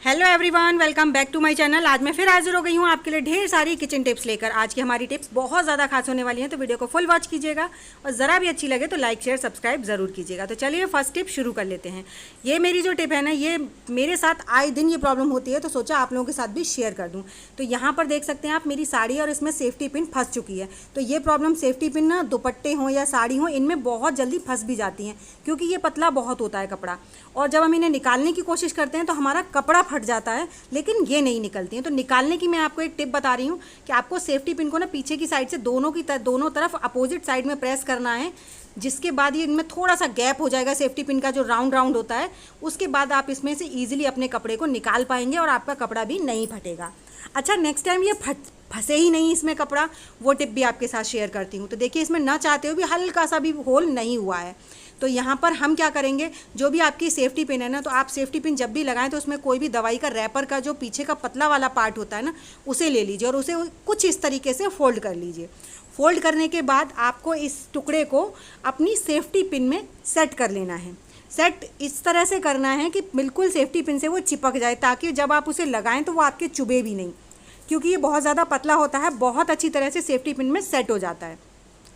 Hello everyone, welcome back to my channel. आज मैं फिर हाजिर हो गई हूँ आपके लिए ढेर सारी किचन टिप्स लेकर। आज की हमारी टिप्स बहुत ज़्यादा खास होने वाली हैं, तो वीडियो को फुल वॉच कीजिएगा और ज़रा भी अच्छी लगे तो लाइक शेयर सब्सक्राइब ज़रूर कीजिएगा। तो चलिए फर्स्ट टिप शुरू कर लेते हैं। ये मेरी जो टिप है ना, ये मेरे साथ आए दिन ये प्रॉब्लम होती है, तो सोचा आप लोगों के साथ भी शेयर कर दूँ। तो यहाँ पर देख सकते हैं आप, मेरी साड़ी और इसमें सेफ्टी पिन फंस चुकी है। तो ये प्रॉब्लम सेफ्टी पिन ना दुपट्टे हों या साड़ी हों, इनमें बहुत जल्दी फंस भी जाती हैं, क्योंकि ये पतला बहुत होता है कपड़ा, और जब हम इन्हें निकालने की कोशिश करते हैं तो हमारा कपड़ा फट जाता है, लेकिन ये नहीं निकलती हैं। तो निकालने की मैं आपको एक टिप बता रही हूँ कि आपको सेफ्टी पिन को ना पीछे की साइड से दोनों तरफ अपोजिट साइड में प्रेस करना है। जिसके बाद ये इनमें थोड़ा सा गैप हो जाएगा, सेफ्टी पिन का जो राउंड राउंड होता है, उसके बाद आप इसमें से ईजिली अपने कपड़े को निकाल पाएंगे और आपका कपड़ा भी नहीं फटेगा। अच्छा, नेक्स्ट टाइम ये फंसे ही नहीं इसमें कपड़ा, वो टिप भी आपके साथ शेयर करती हूँ। तो देखिए, इसमें ना चाहते हुए भी हल्का सा भी होल नहीं हुआ है। तो यहाँ पर हम क्या करेंगे, जो भी आपकी सेफ्टी पिन है ना, तो आप सेफ्टी पिन जब भी लगाएं तो उसमें कोई भी दवाई का रैपर का जो पीछे का पतला वाला पार्ट होता है ना, उसे ले लीजिए और उसे कुछ इस तरीके से फोल्ड कर लीजिए। फोल्ड करने के बाद आपको इस टुकड़े को अपनी सेफ्टी पिन में सेट कर लेना है। सेट इस तरह से करना है कि बिल्कुल सेफ्टी पिन से वो चिपक जाए, ताकि जब आप उसे लगाएं तो वो आपके चुभे भी नहीं, क्योंकि ये बहुत ज़्यादा पतला होता है। बहुत अच्छी तरह से सेफ्टी पिन में सेट हो जाता है।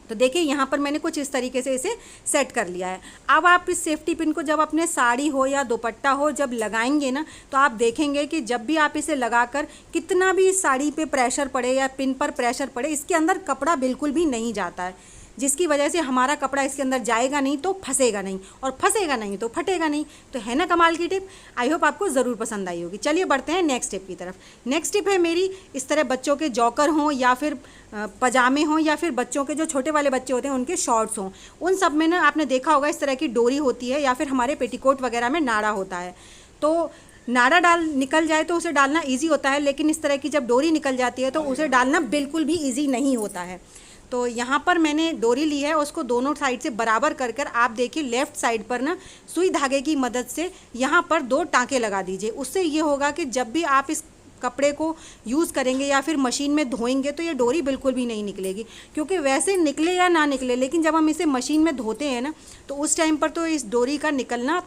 तो देखिए, यहाँ पर मैंने कुछ इस तरीके से इसे सेट कर लिया है। अब आप इस सेफ्टी पिन को जब अपने साड़ी हो या दुपट्टा हो जब लगाएंगे ना, तो आप देखेंगे कि जब भी आप इसे लगाकर कितना भी इस साड़ी पे प्रेशर पड़े या पिन पर प्रेशर पड़े, इसके अंदर कपड़ा बिल्कुल भी नहीं जाता है, जिसकी वजह से हमारा कपड़ा इसके अंदर जाएगा नहीं तो फंसेगा नहीं, और फंसेगा नहीं तो फटेगा नहीं। तो है ना कमाल की टिप। आई होप आपको ज़रूर पसंद आई होगी। चलिए बढ़ते हैं नेक्स्ट टिप की तरफ। नेक्स्ट टिप है मेरी, इस तरह बच्चों के जॉकर हों या फिर पजामे हों, या फिर बच्चों के जो छोटे वाले बच्चे होते हैं उनके शॉर्ट्स हों, उन सब में ना आपने देखा होगा इस तरह की डोरी होती है, या फिर हमारे पेटीकोट वगैरह में नाड़ा होता है। तो नाड़ा निकल जाए तो उसे डालना ईजी होता है, लेकिन इस तरह की जब डोरी निकल जाती है तो उसे डालना बिल्कुल भी ईजी नहीं होता है। तो यहाँ पर मैंने डोरी ली है, उसको दोनों साइड से बराबर कर कर आप देखिए लेफ़्ट साइड पर ना सुई धागे की मदद से यहाँ पर 2 टाँके लगा दीजिए। उससे ये होगा कि जब भी आप इस कपड़े को यूज़ करेंगे या फिर मशीन में धोएंगे तो ये डोरी बिल्कुल भी नहीं निकलेगी, क्योंकि वैसे निकले या ना निकले, लेकिन जब हम इसे मशीन में धोते हैं ना, तो उस टाइम पर तो इस डोरी का निकलना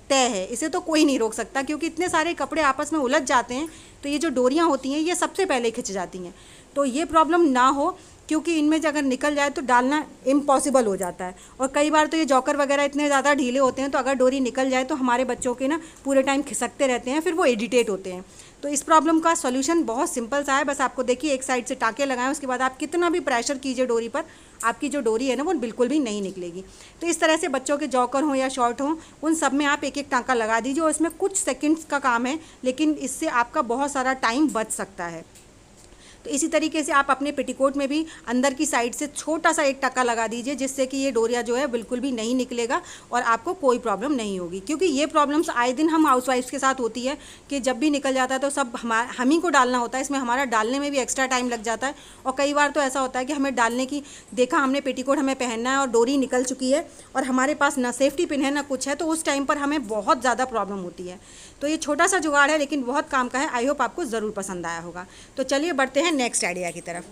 तय है। इसे तो कोई नहीं रोक सकता, क्योंकि इतने सारे कपड़े आपस में उलझ जाते हैं, तो ये जो डोरियाँ होती हैं ये सबसे पहले खिंच जाती हैं। तो ये प्रॉब्लम ना हो, क्योंकि इनमें से अगर निकल जाए तो डालना इम्पॉसिबल हो जाता है। और कई बार तो ये जॉकर वगैरह इतने ज़्यादा ढीले होते हैं, तो अगर डोरी निकल जाए तो हमारे बच्चों के ना पूरे टाइम खिसकते रहते हैं, फिर वो इरिटेट होते हैं। तो इस प्रॉब्लम का सॉल्यूशन बहुत सिंपल सा है। बस आपको देखिए, एक साइड से टाँके लगाएं, उसके बाद आप कितना भी प्रेशर कीजिए डोरी पर, आपकी जो डोरी है ना वो बिल्कुल भी नहीं निकलेगी। तो इस तरह से बच्चों के जॉकर हों या शॉर्ट हों, उन सब में आप एक एक टाँका लगा दीजिए, और इसमें कुछ सेकंड्स का काम है, लेकिन इससे आपका बहुत सारा टाइम बच सकता है। तो इसी तरीके से आप अपने पेटीकोट में भी अंदर की साइड से छोटा सा एक टाँका लगा दीजिए, जिससे कि ये डोरिया जो है बिल्कुल भी नहीं निकलेगा और आपको कोई प्रॉब्लम नहीं होगी। क्योंकि ये प्रॉब्लम्स आए दिन हम हाउसवाइफ्स के साथ होती है कि जब भी निकल जाता है तो सब हम ही को डालना होता है। इसमें हमारा डालने में भी एक्स्ट्रा टाइम लग जाता है, और कई बार तो ऐसा होता है कि हमें डालने की देखा हमने पेटीकोट हमें पहनना है और डोरी निकल चुकी है और हमारे पास ना सेफ्टी पिन है ना कुछ है, तो उस टाइम पर हमें बहुत ज़्यादा प्रॉब्लम होती है। तो ये छोटा सा जुगाड़ है, लेकिन बहुत काम का है। आई होप आपको ज़रूर पसंद आया होगा। तो चलिए बढ़ते हैं नेक्स्ट आइडिया की तरफ।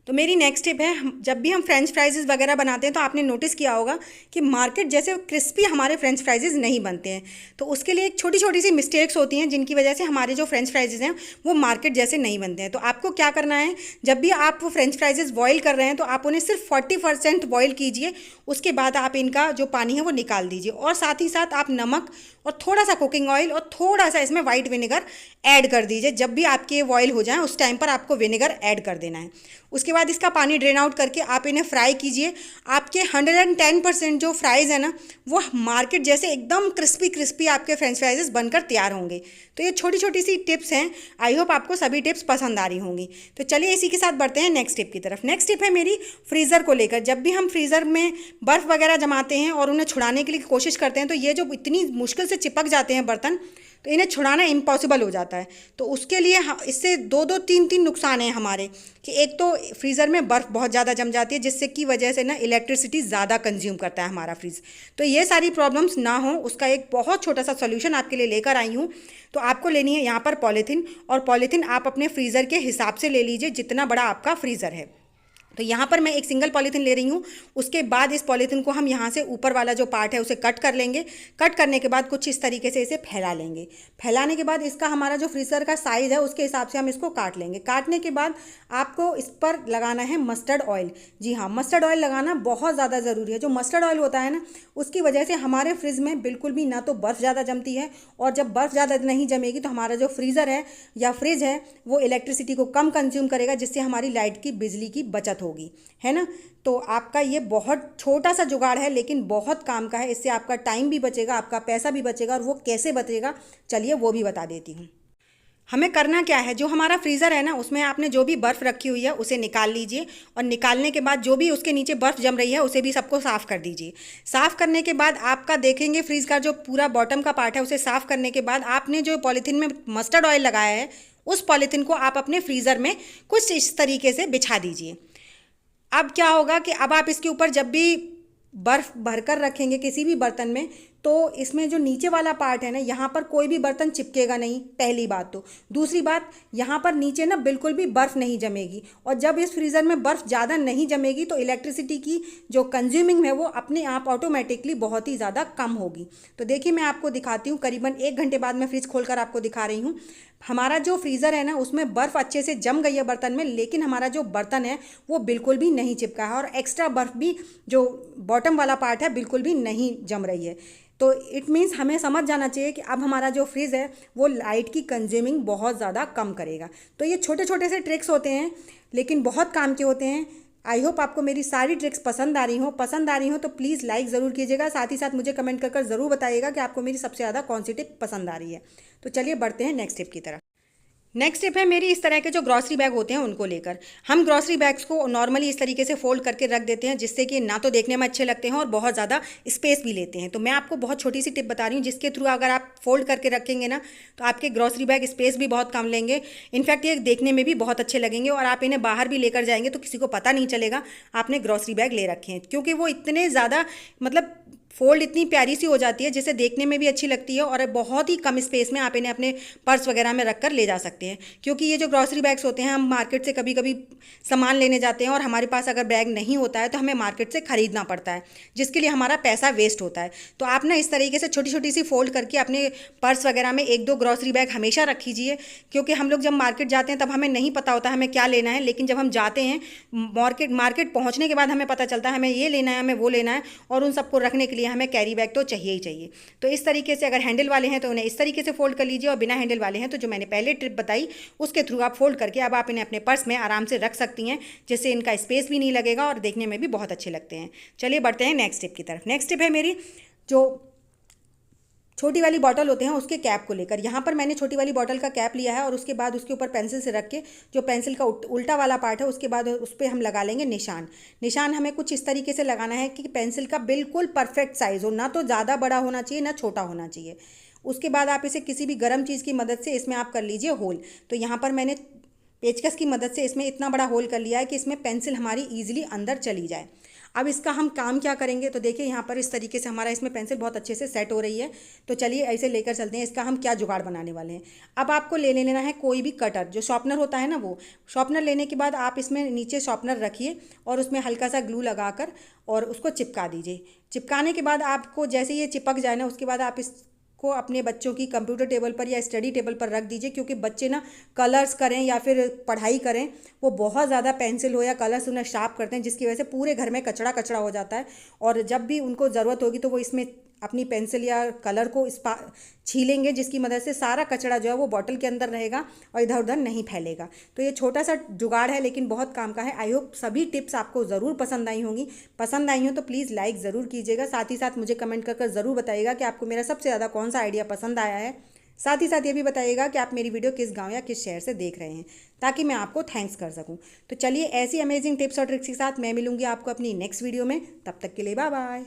तो मेरी नेक्स्ट टिप है, जब भी हम फ्रेंच फ्राइज़ वगैरह बनाते हैं तो आपने नोटिस किया होगा कि मार्केट जैसे क्रिस्पी हमारे फ्रेंच फ्राइज़ नहीं बनते हैं। तो उसके लिए एक छोटी छोटी सी मिस्टेक्स होती हैं, जिनकी वजह से हमारे जो फ्रेंच फ्राइज़ हैं वो मार्केट जैसे नहीं बनते हैं। तो आपको क्या करना है, जब भी आप वो फ्रेंच फ्राइज़ बॉईल कर रहे हैं तो आप उन्हें सिर्फ 40% बॉईल कीजिए। उसके बाद आप इनका जो पानी है वो निकाल दीजिए, और साथ ही साथ आप नमक और थोड़ा सा कुकिंग ऑयल और थोड़ा सा इसमें वाइट विनेगर ऐड कर दीजिए। जब भी आपके बॉईल हो जाएं उस टाइम पर आपको विनेगर ऐड कर देना है। उसके बाद इसका पानी ड्रेन आउट करके आप इन्हें फ्राई कीजिए। आपके 110% जो फ्राइज़ है ना, वो मार्केट जैसे एकदम क्रिस्पी क्रिस्पी आपके फ्रेंच फ्राइज़ बनकर तैयार होंगे। तो ये छोटी छोटी सी टिप्स हैं। आई होप आपको सभी टिप्स पसंद आ रही होंगी। तो चलिए इसी के साथ बढ़ते हैं नेक्स्ट टिप की तरफ। नेक्स्ट टिप है मेरी फ्रीज़र को लेकर। जब भी हम फ्रीज़र में बर्फ़ वगैरह जमाते हैं और उन्हें छुड़ाने के लिए कोशिश करते हैं, तो ये जो इतनी मुश्किल से चिपक जाते हैं बर्तन, तो इन्हें छुड़ाना इम्पॉसिबल हो जाता है। तो उसके लिए इससे दो दो तीन तीन नुकसान हैं हमारे, कि एक तो फ्रीज़र में बर्फ़ बहुत ज़्यादा जम जाती है, जिससे की वजह से ना इलेक्ट्रिसिटी ज़्यादा कंज्यूम करता है हमारा फ्रीज़। तो ये सारी प्रॉब्लम्स ना हो, उसका एक बहुत छोटा सा सोल्यूशन आपके लिए लेकर आई हूँ। तो आपको लेनी है यहाँ पर पॉलीथीन, और पॉलीथीन आप अपने फ्रीज़र के हिसाब से ले लीजिए, जितना बड़ा आपका फ्रीज़र है। तो यहाँ पर मैं एक सिंगल पॉलीथीन ले रही हूँ। उसके बाद इस पॉलीथीन को हम यहाँ से ऊपर वाला जो पार्ट है उसे कट कर लेंगे। कट करने के बाद कुछ इस तरीके से इसे फैला लेंगे। फैलाने के बाद इसका हमारा जो फ्रीज़र का साइज़ है उसके हिसाब से हम इसको काट लेंगे। काटने के बाद आपको इस पर लगाना है मस्टर्ड ऑयल। जी हाँ, मस्टर्ड ऑयल लगाना बहुत ज़्यादा ज़रूरी है। जो मस्टर्ड ऑयल होता है ना, उसकी वजह से हमारे फ्रिज में बिल्कुल भी ना तो बर्फ़ ज़्यादा जमती है, और जब बर्फ़ ज़्यादा नहीं जमेगी तो हमारा जो फ्रीज़र है या फ्रिज है वो इलेक्ट्रिसिटी को कम कंज्यूम करेगा, जिससे हमारी लाइट की, बिजली की बचत होगी, है ना। तो आपका ये बहुत छोटा सा जुगाड़ है लेकिन बहुत काम का है। इससे आपका टाइम भी बचेगा, आपका पैसा भी बचेगा। और वो कैसे बचेगा, चलिए वो भी बता देती हूँ। हमें करना क्या है, जो हमारा फ्रीज़र है ना उसमें आपने जो भी बर्फ़ रखी हुई है उसे निकाल लीजिए, और निकालने के बाद जो भी उसके नीचे बर्फ़ जम रही है उसे भी सबको साफ़ कर दीजिए। साफ़ करने के बाद आपका देखेंगे फ्रीज़ का जो पूरा बॉटम का पार्ट है उसे साफ़ करने के बाद आपने जो पॉलीथीन में मस्टर्ड ऑयल लगाया है उस पॉलीथीन को आप अपने फ्रीज़र में कुछ इस तरीके से बिछा दीजिए। अब क्या होगा कि अब आप इसके ऊपर जब भी बर्फ़ भरकर रखेंगे किसी भी बर्तन में, तो इसमें जो नीचे वाला पार्ट है ना, यहाँ पर कोई भी बर्तन चिपकेगा नहीं, पहली बात तो। दूसरी बात, यहाँ पर नीचे ना बिल्कुल भी बर्फ़ नहीं जमेगी, और जब इस फ्रीज़र में बर्फ़ ज़्यादा नहीं जमेगी तो इलेक्ट्रिसिटी की जो कंज्यूमिंग है वो अपने आप ऑटोमेटिकली बहुत ही ज़्यादा कम होगी। तो देखिए मैं आपको दिखाती हूँ, करीबन 1 घंटे बाद मैं फ्रिज खोलकर आपको दिखा रही हूँ। हमारा जो फ्रीज़र है ना उसमें बर्फ़ अच्छे से जम गई है बर्तन में, लेकिन हमारा जो बर्तन है वो बिल्कुल भी नहीं चिपका है, और एक्स्ट्रा बर्फ़ भी जो बॉटम वाला पार्ट है बिल्कुल भी नहीं जम रही है। तो इट मीन्स हमें समझ जाना चाहिए कि अब हमारा जो फ्रिज है वो लाइट की कंज्यूमिंग बहुत ज़्यादा कम करेगा। तो ये छोटे छोटे से ट्रिक्स होते हैं लेकिन बहुत काम के होते हैं। आई होप आपको मेरी सारी ट्रिक्स पसंद आ रही हो तो प्लीज़ लाइक ज़रूर कीजिएगा। साथ ही साथ मुझे कमेंट कर ज़रूर बताइएगा कि आपको मेरी सबसे ज़्यादा कौन सी टिप पसंद आ रही है। तो चलिए बढ़ते हैं नेक्स्ट टिप की तरफ। नेक्स्ट टिप है मेरी इस तरह के जो ग्रॉसरी बैग होते हैं उनको लेकर। हम ग्रॉसरी बैग्स को नॉर्मली इस तरीके से फोल्ड करके रख देते हैं, जिससे कि ना तो देखने में अच्छे लगते हैं और बहुत ज़्यादा स्पेस भी लेते हैं। तो मैं आपको बहुत छोटी सी टिप बता रही हूँ जिसके थ्रू अगर आप फोल्ड करके रखेंगे ना तो आपके ग्रॉसरी बैग स्पेस भी बहुत कम लेंगे। इनफैक्ट ये देखने में भी बहुत अच्छे लगेंगे, और आप इन्हें बाहर भी लेकर जाएंगे तो किसी को पता नहीं चलेगा आपने ग्रॉसरी बैग ले रखे हैं, क्योंकि वो इतने ज़्यादा मतलब फोल्ड इतनी प्यारी सी हो जाती है जिससे देखने में भी अच्छी लगती है, और बहुत ही कम स्पेस में आप इन्हें अपने पर्स वगैरह में रखकर ले जा सकते हैं। क्योंकि ये जो ग्रॉसरी बैग्स होते हैं, हम मार्केट से कभी कभी सामान लेने जाते हैं और हमारे पास अगर बैग नहीं होता है तो हमें मार्केट से ख़रीदना पड़ता है, जिसके लिए हमारा पैसा वेस्ट होता है। तो आप ना इस तरीके से छोटी छोटी सी फोल्ड करके अपने पर्स वगैरह में 1-2 ग्रॉसरी बैग हमेशा रख लीजिए। क्योंकि हम लोग जब मार्केट जाते हैं तब हमें नहीं पता होता हमें क्या लेना है, लेकिन जब हम जाते हैं मार्केट पहुँचने के बाद हमें पता चलता है हमें ये लेना है, हमें वो लेना है, और उन सबको रखने के लिए हमें कैरी बैग तो चाहिए ही चाहिए। तो इस तरीके से अगर हैंडल वाले हैं तो उन्हें इस तरीके से फोल्ड कर लीजिए, और बिना हैंडल वाले हैं तो जो मैंने पहले ट्रिप बताई उसके थ्रू आप फोल्ड करके अब आप इन्हें अपने पर्स में आराम से रख सकती हैं, जिससे इनका स्पेस भी नहीं लगेगा और देखने में भी बहुत अच्छे लगते हैं। चलिए बढ़ते हैं नेक्स्ट टिप की तरफ। नेक्स्ट टिप है मेरी जो छोटी वाली बॉटल होते हैं उसके कैप को लेकर। यहाँ पर मैंने छोटी वाली बॉटल का कैप लिया है, और उसके बाद उसके ऊपर पेंसिल से रख के जो पेंसिल का उल्टा वाला पार्ट है उसके बाद उस पर हम लगा लेंगे निशान। निशान हमें कुछ इस तरीके से लगाना है कि पेंसिल का बिल्कुल परफेक्ट साइज़ हो, ना तो ज़्यादा बड़ा होना चाहिए ना छोटा होना चाहिए। उसके बाद आप इसे किसी भी गर्म चीज़ की मदद से इसमें आप कर लीजिए होल। तो यहाँ पर मैंने पेचकस की मदद से इसमें इतना बड़ा होल कर लिया है कि इसमें पेंसिल हमारी ईजिली अंदर चली जाए। अब इसका हम काम क्या करेंगे, तो देखिए यहाँ पर इस तरीके से हमारा इसमें पेंसिल बहुत अच्छे से सेट हो रही है। तो चलिए ऐसे लेकर चलते हैं, इसका हम क्या जुगाड़ बनाने वाले हैं। अब आपको ले लेना है कोई भी कटर, जो शॉर्पनर होता है ना, वो शॉर्पनर लेने के बाद आप इसमें नीचे शॉर्पनर रखिए और उसमें हल्का सा ग्लू लगाकर और उसको चिपका दीजिए। चिपकाने के बाद आपको जैसे ये चिपक जाए ना, उसके बाद आप को अपने बच्चों की कंप्यूटर टेबल पर या स्टडी टेबल पर रख दीजिए। क्योंकि बच्चे ना कलर्स करें या फिर पढ़ाई करें, वो बहुत ज़्यादा पेंसिल हो या कलर्स उन्हें शार्प करते हैं, जिसकी वजह से पूरे घर में कचरा कचरा हो जाता है। और जब भी उनको ज़रूरत होगी तो वो इसमें अपनी पेंसिल या कलर को छीलेंगे, जिसकी मदद से सारा कचरा जो है वो बॉटल के अंदर रहेगा और इधर उधर नहीं फैलेगा। तो ये छोटा सा जुगाड़ है लेकिन बहुत काम का है। आई होप सभी टिप्स आपको ज़रूर पसंद आई होंगी। पसंद आई हो तो प्लीज़ लाइक ज़रूर कीजिएगा। साथ ही साथ मुझे कमेंट कर ज़रूर बताइएगा कि आपको मेरा सबसे ज़्यादा कौन सा आइडिया पसंद आया है। साथ ही साथ ये भी बताइएगा कि आप मेरी वीडियो किस गांव या किस शहर से देख रहे हैं, ताकि मैं आपको थैंक्स कर सकूं। तो चलिए ऐसी अमेजिंग टिप्स और ट्रिक्स के साथ मैं मिलूंगी आपको अपनी नेक्स्ट वीडियो में। तब तक के लिए बाय बाय।